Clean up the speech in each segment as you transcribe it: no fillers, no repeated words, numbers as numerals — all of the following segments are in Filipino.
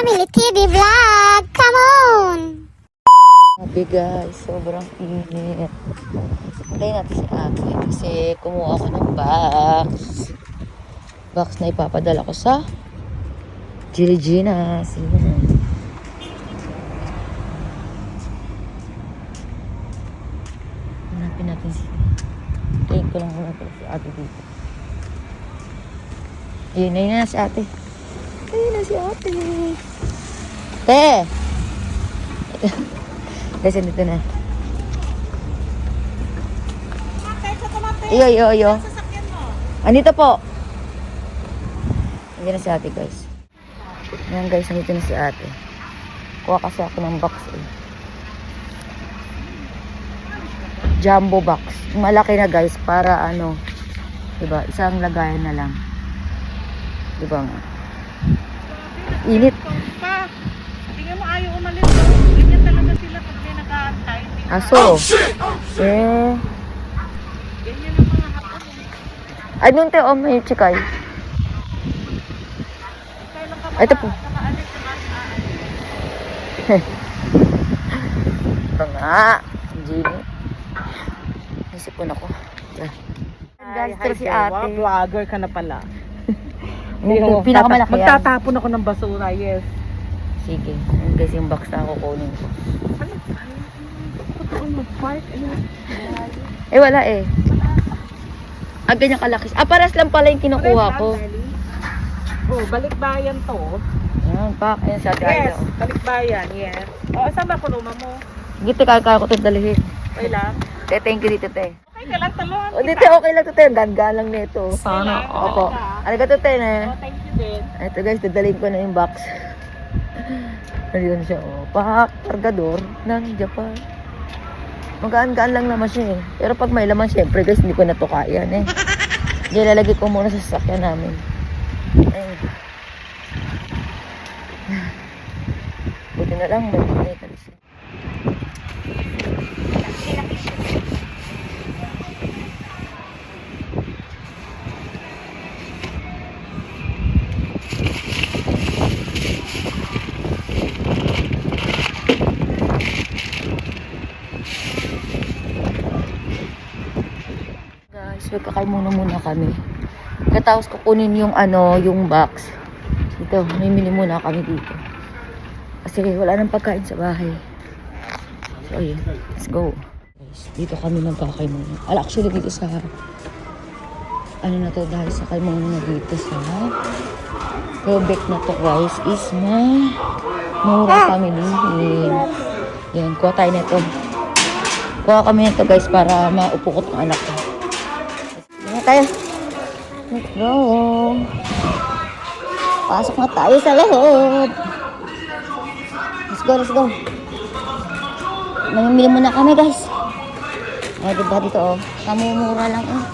Family TV Vlog. Come on! Sabi guys, sobrang init. Hintayin natin si ate kasi kumuha ako ng box. Box na ipapadala ko sa Gina. Hanapin natin si... Hintayin ko lang muna pala si ate dito. Ayun na si ate. Ayun na si ate. Te! Kasi dito na. Iyo. Andito po. Andito na si ate guys. Ayan guys, andito na si ate. Kuha kasi ako ng box eh. Jumbo box. Malaki na guys para ano. Diba? Isang lagayan na lang. Diba nga? Init. Tingnan mo ayaw umalis. Ganyan talaga sila pag may nag-aantay. Aso. Eh. Ganyan ang mga hapon. Ay, nung tayo, may chikay. Kailan ka Ito po. makaalis sa Ito nga. Gini. Nasipon ako. Diyan. Guys, ito si ate. Vlogger ka na pala. Pinakamalaki yan. Magtatapon ako ng basura, yes. Sige. Ayan guys, yung box na kukunin ko. Totoo mag-park. Eh, wala eh. Ah, ganyan kalaki. Ah, paras lang pala yung kinukuha ko. Oh, balikbayan to. Ayan, pak. Ayan si ate Yes, Aida. balikbayan, yes. O, saan ba kuluma mo? Gito, kaya ko ito dalihin. Okay lang? Te, thank you dito, te. Okay ka lang, talon. O, dito, okay lang to, te. Ganda lang nito. Sana, Opo. Ano ka to, te, na? Oh, thank you din. Ito guys, dadalhin ko na yung box. Ayun siya, oh. Cargador ng Japan. Magaan-gaan lang naman siya eh. Pero pag may laman, syempre guys, hindi ko na to kaya eh. Diyan lalagay ko muna sa sasakyan namin. Ayun. Buti na lang, may kalis. Guys, magkakain muna kami. Katapos kukunin yung yung box. Dito, mimili muna kami dito. Kasi wala nang pagkain sa bahay. So, ayun. Let's go. Guys, dito kami magkakain muna. Actually, dito sa ano na to, dahil sa kain muna dito sa Quebec na to, guys, is Mura family. Yan, kuha tayo na to. Kuha kami nito, guys, para maupo ko ang anak ko. Yan tayo. Let's go. Pasok na tayo sa loob. Let's go. Namimili muna kami, guys. Ay, diba dito, oh. Kamumura lang, oh.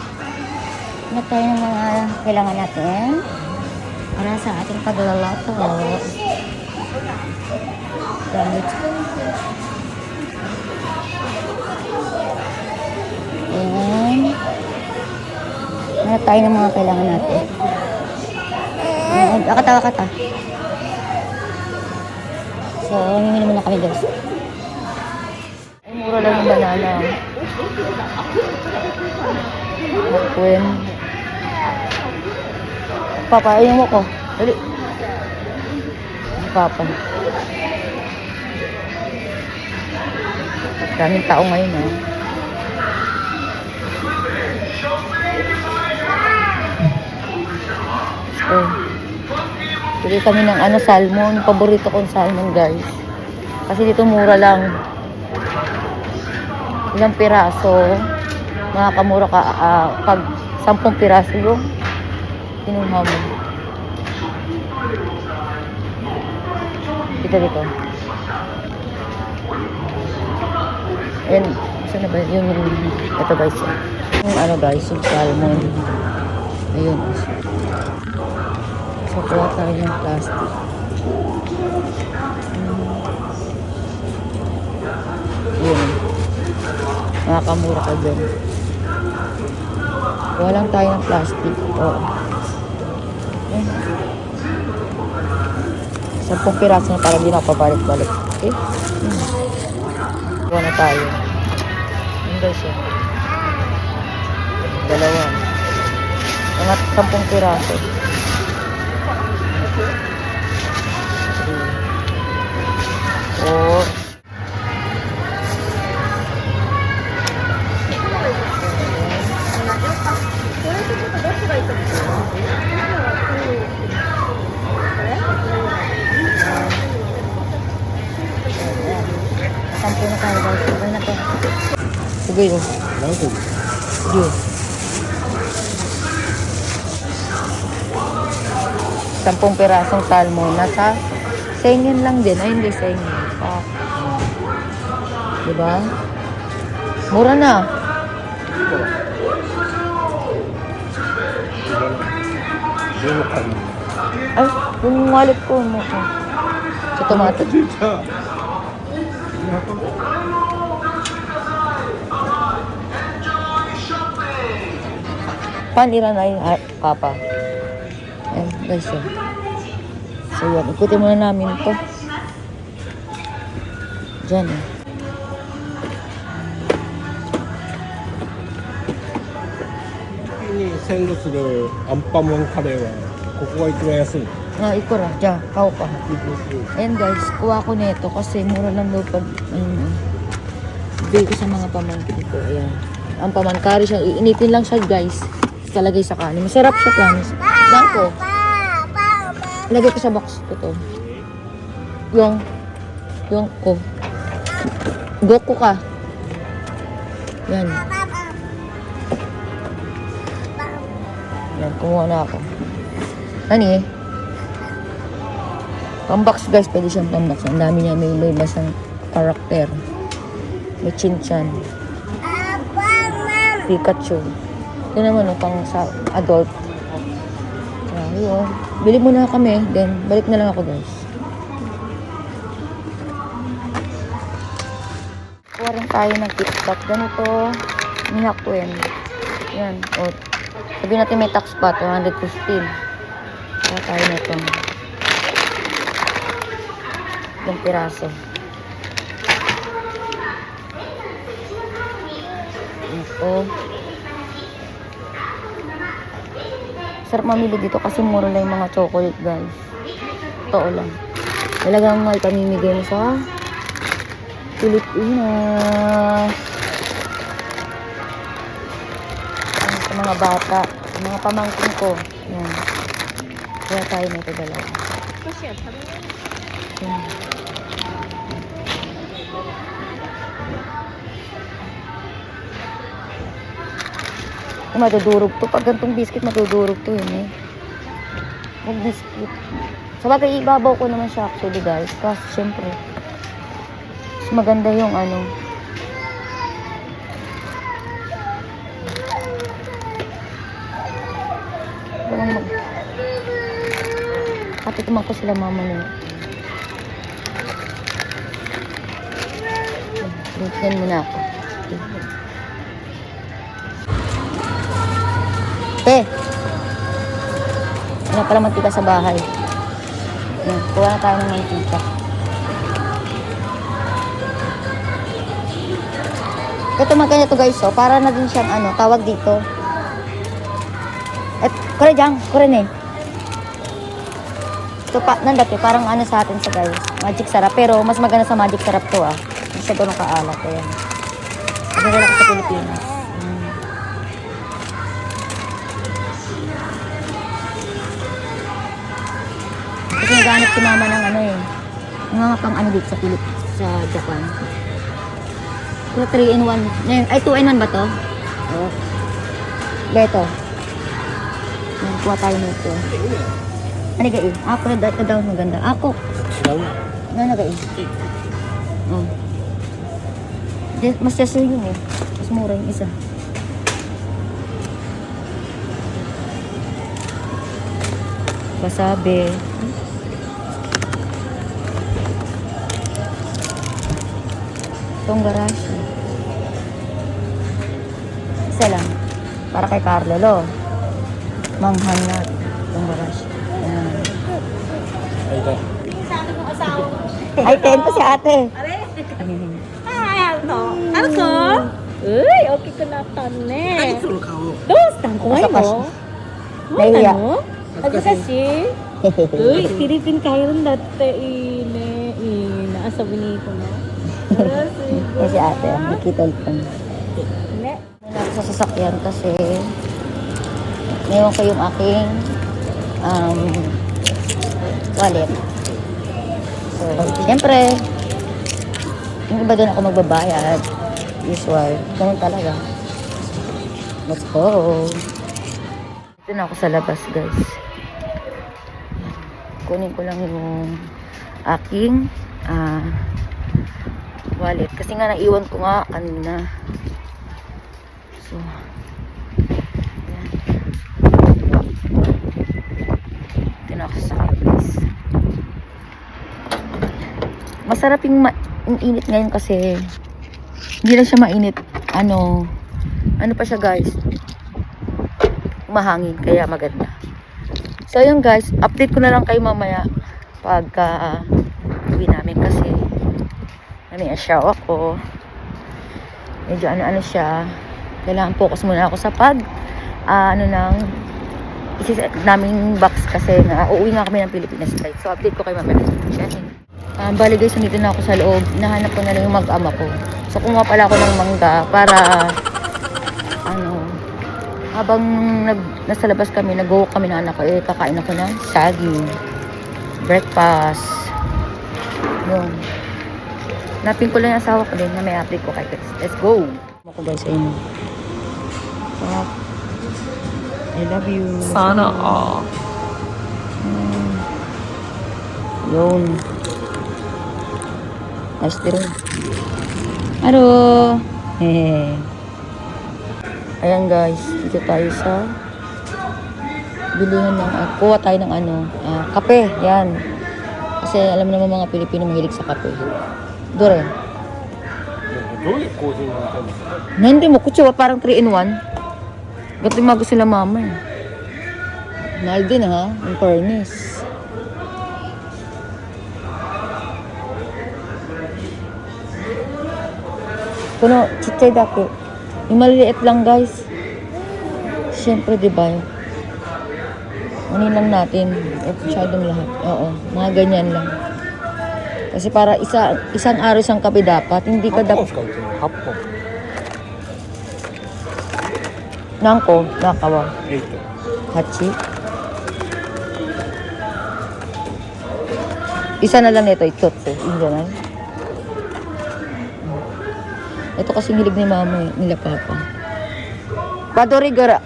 Hanap tayo ng mga kailangan natin para sa ating paglalato. Damit. Ayan. Hanap tayo ng mga kailangan natin. Akata. So, mamimili muna kami, guys. Ay, mura lang yung banana. Makuin. Papa, ayun mo ko. Dali. Papa. Daming tao ngayon, ha. So, bili kami ng salmon. Paborito kong salmon, guys. Kasi dito mura lang. Ilang piraso. Makakamura ka pag 10 piraso yung kinuha mo. Dito. Ayan. Saan na ba? Ito guys. Yung guys, yung salmon. Ayun. So, kuha tayo ng plastic. Yun. Makakamura ka dyan. Kuha lang tayo ng plastic. Oo. 10 piraso na para hindi na pabalik-balik. Okay? Kuha na tayo. Yun guys yun. Dalawa. Mga 10 piraso. 3, 4, Sampo na tayo guys. Sabay na to. Sige yun. Sige. 10 pirasong salmon. Nasa sengin lang din. Ay, hindi sengin. Diba? Mura na. Ay, yung wallet ko mo. Sa tomato. Panira na yung kapa. Ayan, guys. So, yan. Ikutin muna namin ito. Diyan, eh. 안빠몬 카레와 고코가 이끌어야 수. Ikura. Diyan, kao pa. Ayan guys, kuha ko nito kasi mura lang daw pag bigay ko sa mga pamangkin ko. Ayan. Ang pamangkari siya, iinitin lang siya guys. Talagay sa kanin. Masarap siya, promise. Lang ko. Ilagay ko sa box ko to. Yung ko. Goko ka. Yan. Yan, kumuha na ako. Ano eh? Pambox guys, pwede siyang pambox. Ang dami niya, may basang karakter. May Chinchan. Pikachu. Ito naman, pang sa adult. Yun. Bili muna kami, then balik na lang ako guys. Kuha rin tayo ng KitKat. Ganito, minakwen. Yan. O, sabi natin may tax pa, 215. Kuha tayo na ito. Yung piraso. Ito. Sarap mamili dito kasi mura lang yung mga chocolate guys. Totoo lang. Talagang may pamimigay mo sa Pilipinas. Sa mga bata, sa mga pamangkin ko. Yan. Kaya tayo na ito dalawa. Yan. Madudurog to. Pag gantong biscuit, madudurog to yun eh. Mag biscuit. Sa bagay, ibabaw ko naman siya actually guys. Kasi syempre, mas maganda yung ano. Katikuman ko sila mama nila. Yan muna ako. Ano pala mantika sa bahay. Yan, kuha na tayo ng mantika. Ito magkanya to guys, oh. Para na din siyang ano, tawag dito. At kore dyan, kore ne. Ito pa, nandati, parang ano sa atin sa guys. Magic sarap, pero mas maganda sa magic sarap to ah. Hindi siya ganun kaalat, ayan. Maganda ko sa Pilipinas. Kasi naghanap si mama ng ano eh. Mga pang ano dito sa sa Japan. Ito 3-in-1. Ay, 2-in-1 ba to? Oo. Beto. Yan, kuha tayo nito. Ano gaya? Ako na daw maganda. Ako. Ano na gaya? Oh. Mas yasyo yun eh. Mas mura yung isa. Wasabi. Tonggarashi. Isa lang. Para kay Carlo, lo. Manghang na. Tonggarashi. Ay, ito. Ay, 10 to si ate. Ano ko? Uy, okay ko na tane. Ano ka? Doon, kumain mo? Nahiya. Kasi, uy, Philippine Kairon dati ine. Asabi nito na. Ay, si ate. Nakita ulit kami. Ne. Wala ako sa sasakyan kasi ngayon ko yung aking wallet. So, siyempre, yung iba doon ako magbabayad. Usual. Ganun talaga. Let's go. Dito na ako sa labas, guys. Kunin ko lang yung aking wallet. Kasi nga naiwan ko nga kanina. So, yan. Dito na ako sa guys. Masarap yung init ngayon kasi hindi lang siya mainit. Ano pa siya guys? Mahangin, kaya maganda. So yun guys, update ko na lang kayo mamaya pagka uwi namin kasi may show ako. Medyo ano siya. Kailangan focus muna ako sa isiset naming box kasi uuwi nga kami ng Pilipinas flight. So update ko kayo mamaya. Bali guys, nandito na ako sa loob. Hinahanap ko na lang yung mag-ama ko. So kumuha pala ako ng mangga para habang nasa labas kami, nag-walk kami na anak ko, kakain ako ng saging, breakfast. Yun. Napin ko lang yung asawa ko din na may update ko kay guys. Let's go! Ako guys, ayun. I love you. Sana all. Yun. Nice din. Hello! Hehehe. Ayan guys, dito tayo sa bilihan ng, kuha tayo ng kape, yan. Kasi alam naman mga Pilipino mahilig sa kape. Dore. どういうコーヒーなんだろう。 Hindi mo, kutsuwa parang 3-in-1. Gato yung mga gusto nila mama eh. Mahal din ha, yung fairness. Kuno, chichay dake. Yung maliliit lang guys. Siyempre diba yun? Anin lang natin. Masyadong lahat. Oo, mga ganyan lang. Kasi para isang araw isang kape dapat. Hindi ka 8本 dapat. しか売ってない。8本。 Nangko, nakawa. 8。 Hachi. Isa na lang nito, ichotse. Indian. Ito kasi hilig ni mama eh, nila papa.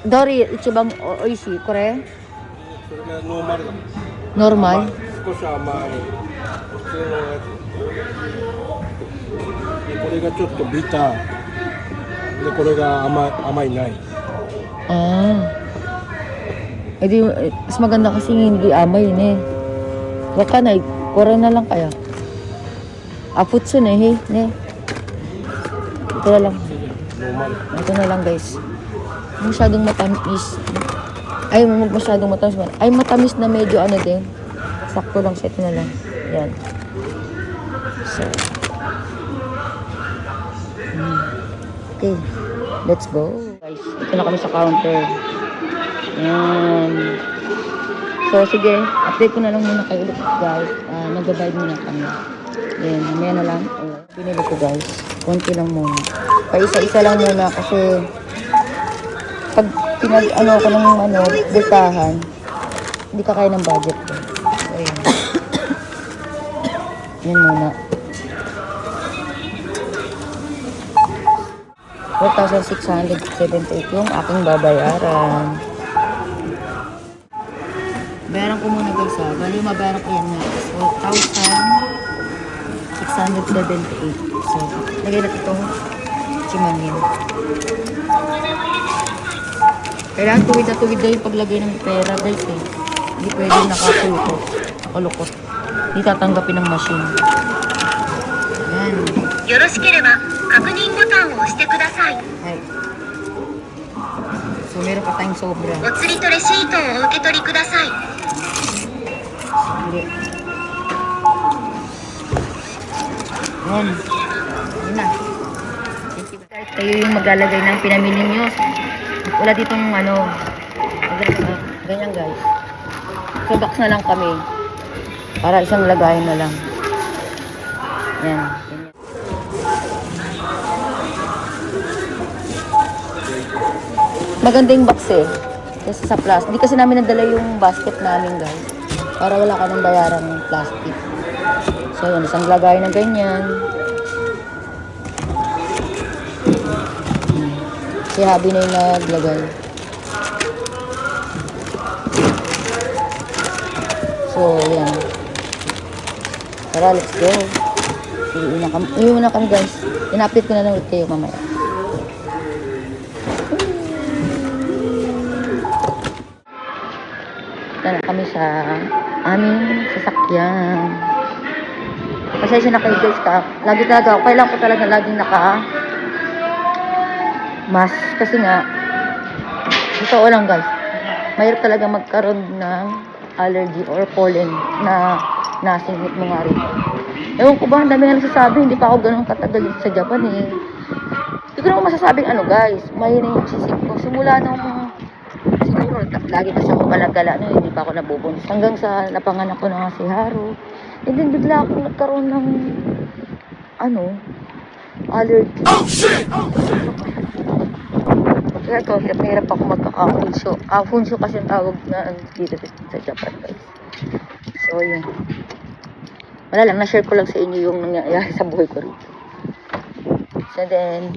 Dori ichibang oishi, kore? それがノーマルだもん。 Normal? 少し甘い。普通のやつ。で、これがちょっとビター。で、これが甘いない。 Eh di, mas maganda kasi hindi amay yun eh. Baka na, kore na lang kaya. Afutsu ne, hey, ne. Ito na lang. ノーマル。 Ito na lang guys. Masyadong matamis. Ay, masyadong matamis. Ay, matamis na medyo ano din. Sakto lang siya. Ito na lang. Yan. So. Okay. Let's go. Guys, ito na kami sa counter. Yan. So, sige. Update ko na lang muna kayo ulit guys. Nag-divide muna kami. Yan. Mamaya na lang. Pinili ko guys. Konti lang muna. Pa-isa-isa lang muna kasi pag ako ng butahan, hindi ka kaya ng budget ko. So, yan. Yan muna. 4,678 yung aking babayaran. Bayaran ko muna guys ha. Bali yung mabayaran ko yan na 4,678. So, lagay natin itong chimanin. Kailangan tuwid na tuwid daw yung paglagay ng pera guys eh. Hindi pwede nakakulukot. Hindi tatanggapin ng machine. Yan. よろしければ確認ボタンを押してください。 Ay. So, meron pa tayong sobra. お釣りとレシートをお受け取りください。Hindi. Yan. Yun na. Guys, kayo yung maglalagay ng pinamili nyo. Wala ditong ano. Ganyan guys. So box na lang kami. Para isang lagayan na lang. Yan. Maganda yung box eh. Kasi sa plastic. Hindi kasi namin nadala yung basket namin guys. Para wala ka nang bayaran ng plastic. So yan, isang lagay na ganyan. Si Habi na yung naglagay. So yan. Tara, let's go. Iuwi na kami guys. In-update ko na lang ulit kayo mamaya. Na kami sa aming sasakyan. Pasensya na kayo guys ka. Lagi talaga ako. Kailangan ko talaga laging mask. Kasi nga, totoo lang guys. Mahirap talaga magkaroon ng allergy or pollen na nasingit mo nga rin. Ewan ko ba, ang dami nga nagsasabi. Hindi pa ako ganun katagal sa Japan eh. Hindi ko naman masasabing ano guys. Mahina yung sisip ko. Simula nung siguro, lagi kasi ako galagala no, hindi pa ako nabubuntis. Hanggang sa napanganak ko na nga si Haru. And then bigla ako nagkaroon ng allergy. Oh shit! Kaya ito, hirap ako magkakafunsyo. Kafunsyo kasi ang tawag na dito sa Japan guys. So yun. Wala lang, na-share ko lang sa inyo yung nangyayari sa buhay ko rin. So then,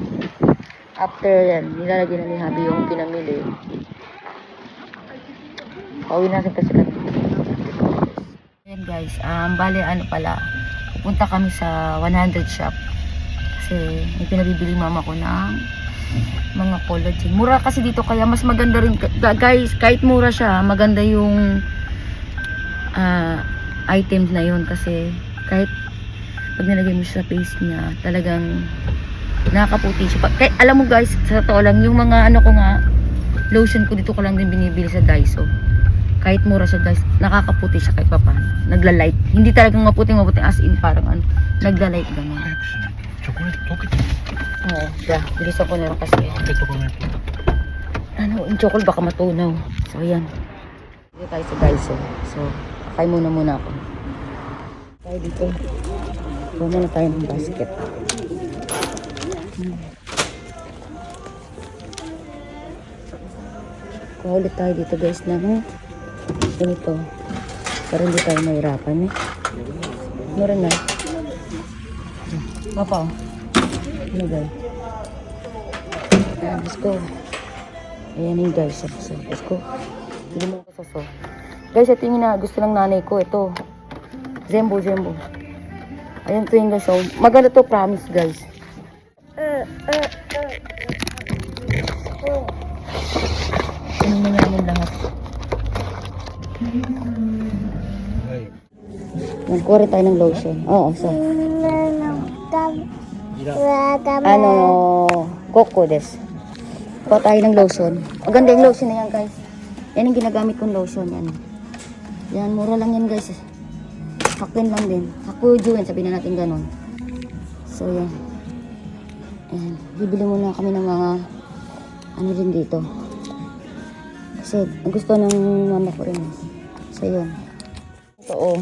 after yan, nilalagyan na ni Habi yung pinamili. Pauwi natin kasi kami. Ayan guys, bale pala, pupunta kami sa 100 shop. Kasi may pinabibili mama ko ng mga collagen. Mura kasi dito kaya mas maganda rin. Guys, kahit mura siya, maganda yung items na yun. Kasi kahit pag nilagay mo siya sa face niya, talagang nakakaputi siya. Kahit, alam mo guys, sa totoo lang, yung mga ko nga, lotion ko dito ko lang din binibili sa Daiso. Kahit mura siya guys, nakakaputi siya kahit paano. Naglalight. Hindi talagang maputing as in parang naglalight gano'n. Chocolate, Oo, yeah. Bilisan ko na lang kasi. Yung chocolate baka matunaw. So, yan. Dito tayo sa Daiso. So, kakain muna ako. Tayo dito. Gawa muna tayo ng basket. Kuha ulit tayo dito guys ng ganito. Para hindi tayo mahirapan eh. Meron na. Papa, ano guys? Ayan, let's go. Ayan yung guys. So, let's go. Hindi mo ko saso. Guys, ito yung gusto ng nanay ko. Ito. Zembo. Ayan ito yung guys. So, maganda to, promise guys. Ano na namin lahat. Nagkuha rin tayo ng lotion. Oo, so. Coco des. Kuha tayo ng lotion. Maganda yung lotion na yan guys. Yan yung ginagamit kong lotion. Yan, mura lang yan guys. Hakuin lang din. Hakujuin, sabihin na natin ganon. So yan. Ayan, bibili muna kami ng mga din dito. Kasi gusto ng mama ko rin. So yun. Ito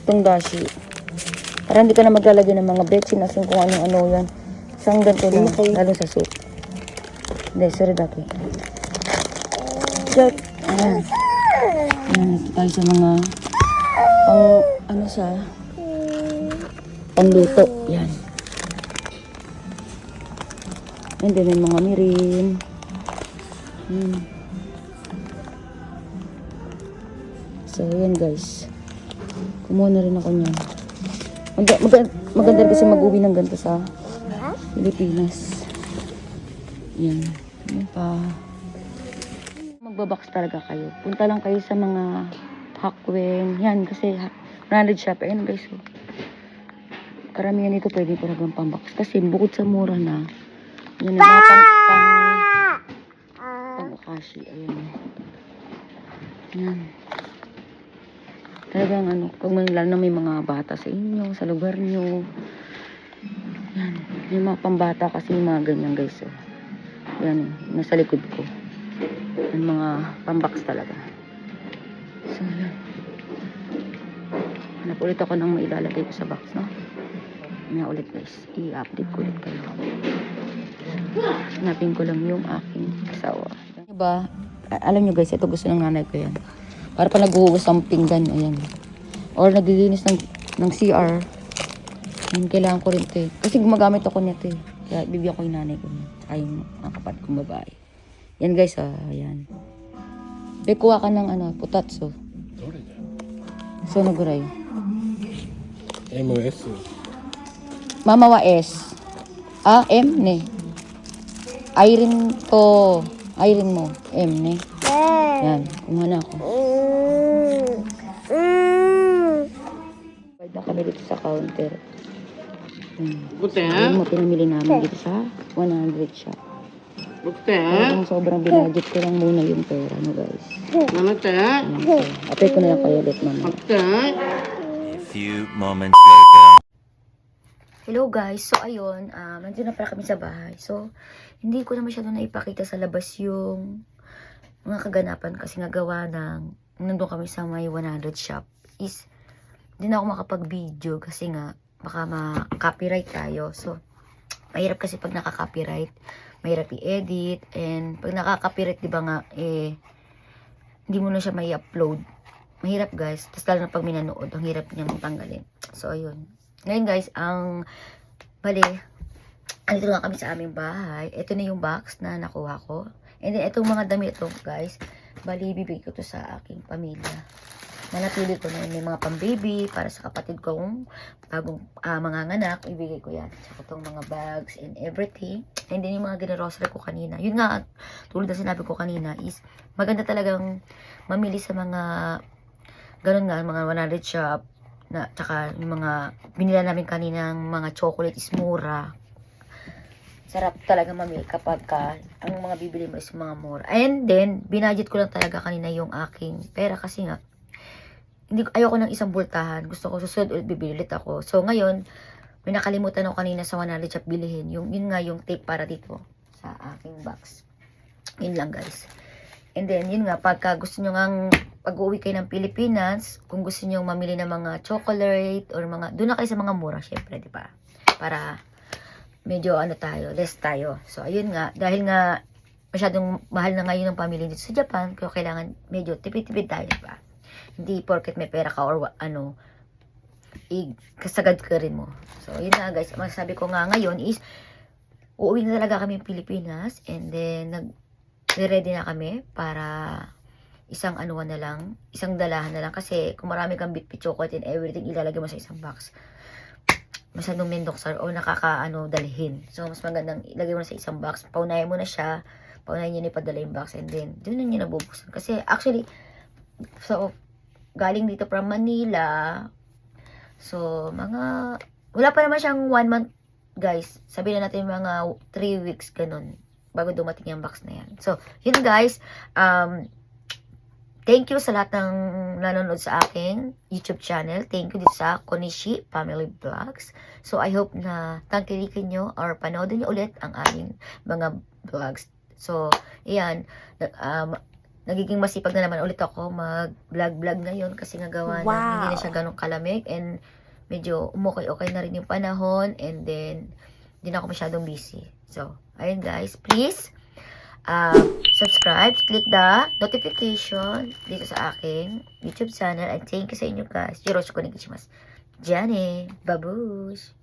itong dashi. Para hindi ka na maglalagay ng mga betsin asin kung ano yan. Isang ganito lang, lalo sa soup. Hindi, sorry dati. Ayan. Ito tayo sa mga pangluto. Yan. And then may mga mirin. So, yan guys. Kumuha na rin ako niyan. Maganda kasi mag-uwi ng ganito sa Pilipinas. Yan. Yan pa. Magbabox talaga kayo. Punta lang kayo sa mga Hakwen. Yan kasi 100 shop. Ayan guys. So, karamihan nito pwede ko talagang pambox. Kasi bukod sa mura na. Yan na mga pang-okashi. Ayan. Yan. Talagang kung lalo na may mga bata sa inyo, sa lugar nyo, Yan. Yung mga pambata kasi yung mga ganyan guys. Oh. Yan. Nasa likod ko. Yung mga pambox talaga. So yan. Hanap ulit ako ng mailalagay ko sa box, no? Yan ulit guys. I-update ko ulit kayo. Hanapin ko lang yung aking asawa. Diba? Alam nyo guys, ito gusto ng nanay ko yan. Para pa naghuhugas ng pinggan. Ayan. Or naglilinis ng CR. Yan, kailangan ko rin ito eh. Kasi gumagamit ako nito eh. Kaya bibigyan ko yung nanay ko niya. Tsaka yung mga kapatid kong babae. Yan guys, ayan. Kuha ka ng putatso. So, naguray. MS. Mama wa S. M ne. Irene to. Irene mo. M ne. Yan. Kumuha na ako. Pwede na kami dito sa counter. Ayun mo, pinamili namin dito sa 100 shop. Kung sobrang binadget ko lang muna yung pera, no guys. Ayan, so, apply ko na lang kayo ulit mamaya. A few moments later. Hello guys, so ayun, nandun na pala kami sa bahay. So, hindi ko na masyado naipakita sa labas yung mga kaganapan kasi nagawa ng nandun kami sa may 100 shop is hindi na ako makapag-video kasi nga baka ma-copyright tayo. So, mahirap kasi pag naka-copyright, mahirap i-edit, and pag naka-copyright, di ba nga, hindi mo na siya may upload. Mahirap guys, tapos lalo na pag minanood, ang hirap niyang tanggalin. So, ayun. Ngayon guys, andito nga kami sa aming bahay. Ito na yung box na nakuha ko. And then, itong mga damit ito guys, bibigay ko to sa aking pamilya. Nanapili ko na may mga pang-baby para sa kapatid kong bagong mga nganak, ibigay ko yan. Saka itong mga bags and everything. And then yung mga ginarosary ko kanina. Yun nga, tulad na sinabi ko kanina is maganda talagang mamili sa mga ganun nga, mga 100 shop. Tsaka yung mga binila namin kaninang mga chocolate is mura. Sarap talaga mamili kapag ang mga bibili mo is mga mura. And then, binudget ko lang talaga kanina yung aking pera kasi nga ayoko ng isang bultahan. Gusto ko susunod ulit bibili ulit ako. So ngayon, may nakalimutan ako kanina sa 100 shop bilihin. Yun nga yung tape para dito sa aking box. Yun lang guys. And then yun nga, pagka gusto nyo ngang pag-uwi kayo ng Pilipinas, kung gusto nyo mamili ng mga chocolate or doon na kayo sa mga mura, syempre, di ba? Para medyo less tayo. So ayun nga, dahil nga masyadong mahal na ngayon ng pamilya dito sa Japan, kaya kailangan medyo tipid-tipid tayo, di ba? Hindi porket may pera ka or kasagad ka rin mo. So, yun na guys. Masasabi ko nga ngayon is, uuwi na talaga kami ng Pilipinas. And then, ready na kami para isang dalahan na lang. Kasi, kung marami kang bitbit chocolate and everything, ilalagay mo sa isang box. Masyadong mendoksar o dalhin. So, mas magandang ilagay mo na sa isang box. Paunayan mo na siya. Paunayan nyo na ipadala yung box. And then, doon na nyo nabubuksan. Kasi, actually, galing dito from Manila. So, wala pa naman siyang 1 month, guys. Sabihin na natin mga 3 weeks, ganun, bago dumating yung box na yan. So, yun guys. Thank you sa lahat ng nanonood sa aking YouTube channel. Thank you dito sa Konishi Family Vlogs. So, I hope na tangkilikin nyo or panoodin nyo ulit ang aming mga vlogs. So, ayan. Nagiging masipag na naman ulit ako mag-vlog ngayon kasi nagawa na hindi na siya ganong kalamig and medyo okay na rin yung panahon and then hindi na ako masyadong busy. So, ayun guys, please subscribe, click the notification dito sa aking YouTube channel and thank you sa inyo guys. Yoroshiku onegaishimasu. Jane, babush!